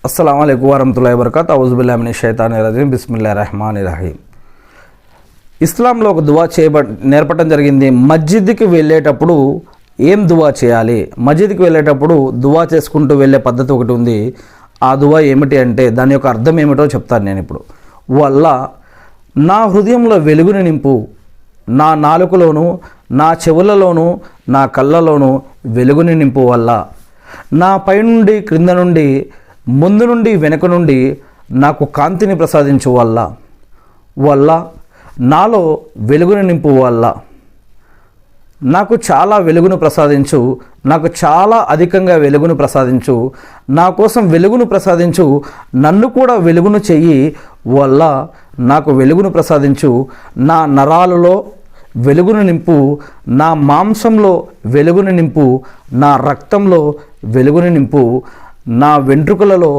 అస్సలాము అలైకుం వరహ్మతుల్లాహి వబరకాతుహు ఔజు బిల్లాహి మినష్ షైతానిర్ రజీమ్ బిస్మిల్లాహిర్ రహ్మానిర్ రహీం. ఇస్లాంలో ఒక దువా నేర్పడం జరిగింది. మస్జిద్కి వెళ్ళేటప్పుడు ఏం దువా చేయాలి, మస్జిద్కి వెళ్ళేటప్పుడు దువా చేసుకుంటూ వెళ్ళే పద్ధతి ఒకటి ఉంది. ఆ దువా ఏమిటి అంటే దాని యొక్క అర్థం ఏమిటో చెప్తాను నేను ఇప్పుడు. వల్ల నా హృదయంలో వెలుగుని నింపు, నా నాలుకలోను, నా చెవులలోను, నా కళ్ళలోను వెలుగుని నింపు. వల్ల నా పైనుండి క్రింద నుండి, ముందు నుండి వెనుక నుండి నాకు కాంతిని ప్రసాదించు. వల్ల నాలో వెలుగుని నింపు. వల్ల నాకు చాలా వెలుగును ప్రసాదించు, నాకు చాలా అధికంగా వెలుగును ప్రసాదించు, నా కోసం వెలుగును ప్రసాదించు, నన్ను కూడా వెలుగును చెయ్యి. వల్ల నాకు వెలుగును ప్రసాదించు, నా నరాలలో వెలుగును నింపు, నా మాంసంలో వెలుగును నింపు, నా రక్తంలో వెలుగును నింపు, నా వెంట్రుకలలో